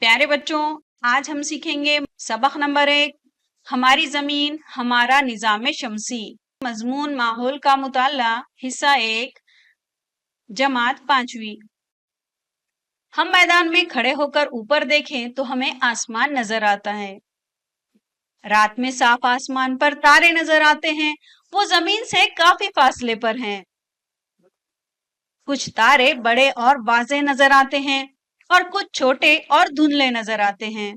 प्यारे बच्चों, आज हम सीखेंगे सबक नंबर 1 हमारी जमीन हमारा निजाम शमसी। मजमून माहौल का मुताला, हिस्सा 1, जमात 5वीं। हम मैदान में खड़े होकर ऊपर देखें तो हमें आसमान नजर आता है। रात में साफ आसमान पर तारे नजर आते हैं। वो जमीन से काफी फासले पर हैं। कुछ तारे बड़े और वाज़ेह नजर आते हैं और कुछ छोटे और धुंधले नजर आते हैं।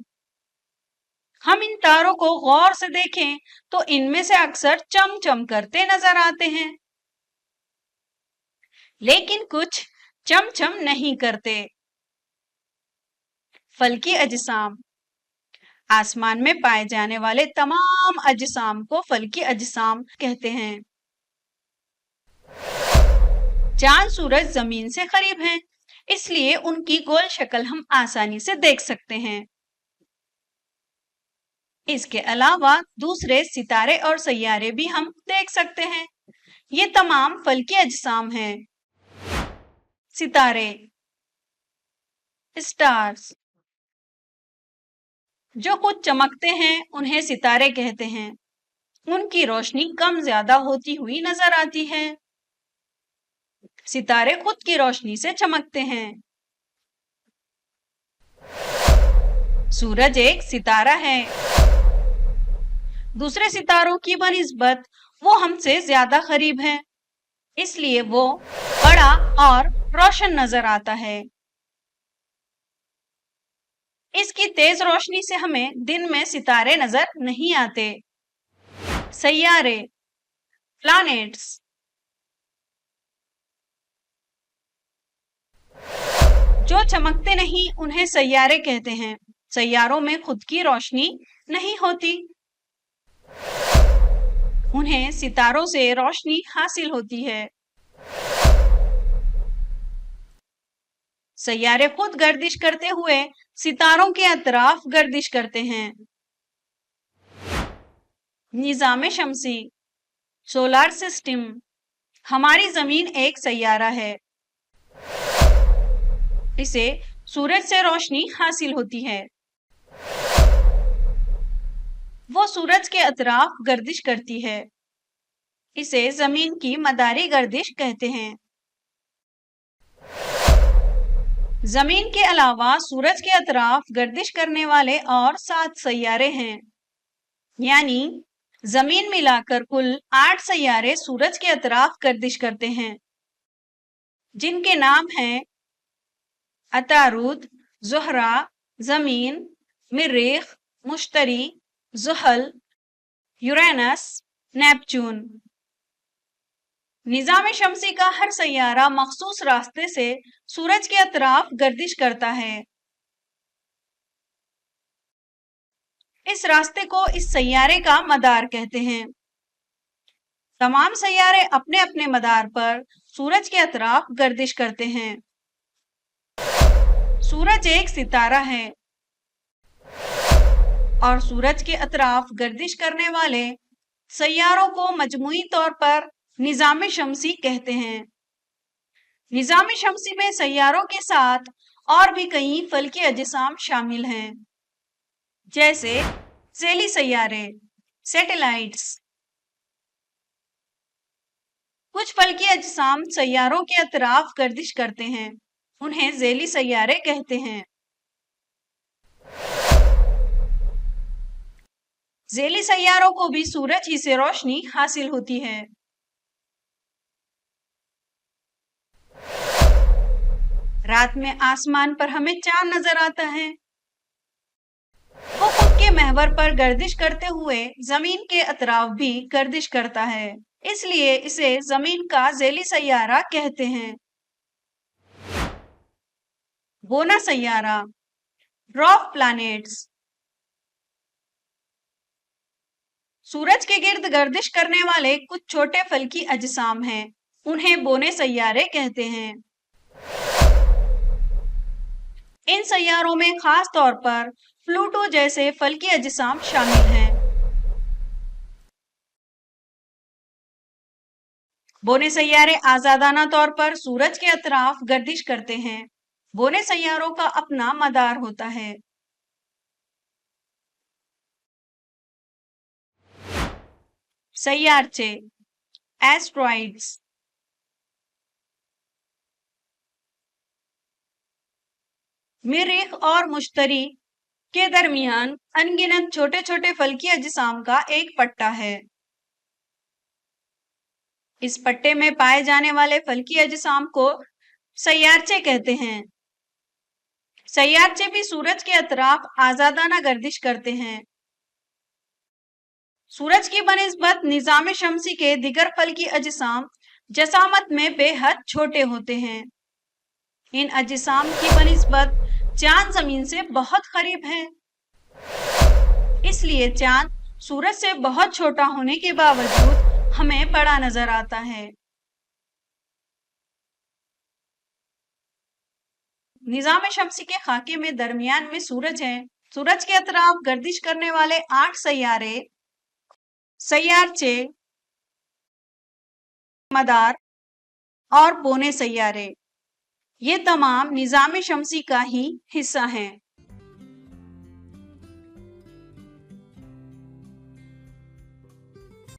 हम इन तारों को गौर से देखें तो इनमें से अक्सर चमचम करते नजर आते हैं, लेकिन कुछ चमचम नहीं करते। फल्की अजसाम, आसमान में पाए जाने वाले तमाम अजसाम को फल्की अजसाम कहते हैं। चांद सूरज जमीन से करीब हैं, इसलिए उनकी गोल शक्ल हम आसानी से देख सकते हैं। इसके अलावा दूसरे सितारे और सैयारे भी हम देख सकते हैं। ये तमाम फल्की अजसाम हैं। सितारे, स्टार्स, जो कुछ चमकते हैं उन्हें सितारे कहते हैं। उनकी रोशनी कम ज्यादा होती हुई नजर आती है। सितारे खुद की रोशनी से चमकते हैं। सूरज एक सितारा है। दूसरे सितारों की बनिस्बत वो हमसे ज्यादा करीब है, इसलिए वो बड़ा और रोशन नजर आता है। इसकी तेज रोशनी से हमें दिन में सितारे नजर नहीं आते। सैयारे, प्लैनेट्स, जो चमकते नहीं उन्हें सैयारे कहते हैं। सैयारों में खुद की रोशनी नहीं होती, उन्हें सितारों से रोशनी हासिल होती है। सैयारे खुद गर्दिश करते हुए सितारों के अतराफ गर्दिश करते हैं। निजाम शमसी, सोलर सिस्टम, हमारी जमीन एक सैयारा है। इसे सूरज से रोशनी हासिल होती है। वो सूरज के अतराफ गर्दिश करती है। इसे जमीन की मदारी गर्दिश कहते हैं। जमीन के अलावा सूरज के अतराफ गर्दिश करने वाले और 7 सैयारे हैं, यानी जमीन मिलाकर कुल 8 सैयारे सूरज के अतराफ गर्दिश करते हैं, जिनके नाम हैं अतारुद, ज़ुहरा, जमीन, मरीख, मुश्तरी, ज़ुहल, यूरेनस, नेपच्यून। निजाम शमसी का हर सैयारा मखसूस रास्ते से सूरज के अतराफ गर्दिश करता है। इस रास्ते को इस सैयारे का मदार कहते हैं। तमाम सैयारे अपने अपने मदार पर सूरज के अतराफ गर्दिश करते हैं। सूरज एक सितारा है और सूरज के अतराफ गर्दिश करने वाले सैयारों को मजमूई तौर पर निजाम शमसी कहते हैं। निजाम शमसी में सैयारों के साथ और भी कई फल्की अजसाम शामिल हैं, जैसे ज़ेली सैयारे, सैटेलाइट्स। कुछ फल्की अजसाम सैयारों के अतराफ गर्दिश करते हैं, उन्हें ज़ेली सैयारे कहते हैं। ज़ेली सैयारों को भी सूरज ही से रोशनी हासिल होती है। रात में आसमान पर हमें चांद नजर आता है। वो खुद के महवर पर गर्दिश करते हुए जमीन के अतराफ भी गर्दिश करता है, इसलिए इसे जमीन का ज़ेली सैयारा कहते हैं। बोना सैयारा, ड्वार्फ प्लैनेट्स, सूरज के गिर्द गर्दिश करने वाले कुछ छोटे फल्की अजसाम हैं, उन्हें बोने सैयारे कहते हैं। इन सैयारों में खास तौर पर प्लूटो जैसे फल्की अजसाम शामिल हैं। बोने सैयारे आजादाना तौर पर सूरज के अतराफ गर्दिश करते हैं। बोने सैयारों का अपना मदार होता है। सैयारचे, एस्ट्रॉइड्स। मरीख और मुश्तरी के दरमियान अनगिनत छोटे छोटे फल्की अजसाम का एक पट्टा है। इस पट्टे में पाए जाने वाले फल्की अजसाम को सैयारचे कहते हैं। सैयारचे भी सूरज के अतराफ आजादाना गर्दिश करते हैं। सूरज की बनिस्बत निजाम शमसी के दिगर फल्की अजसाम जसामत में बेहद छोटे होते हैं। इन अजसाम की बनिस्बत चांद जमीन से बहुत करीब है, इसलिए चांद सूरज से बहुत छोटा होने के बावजूद हमें बड़ा नजर आता है। निजाम शमसी के खाके में दरमियान में सूरज है। सूरज के अतराफ गर्दिश करने वाले 8 सैयारे, सैयारचे, मदार और पौने सैयारे, ये तमाम निजाम शमसी का ही हिस्सा हैं।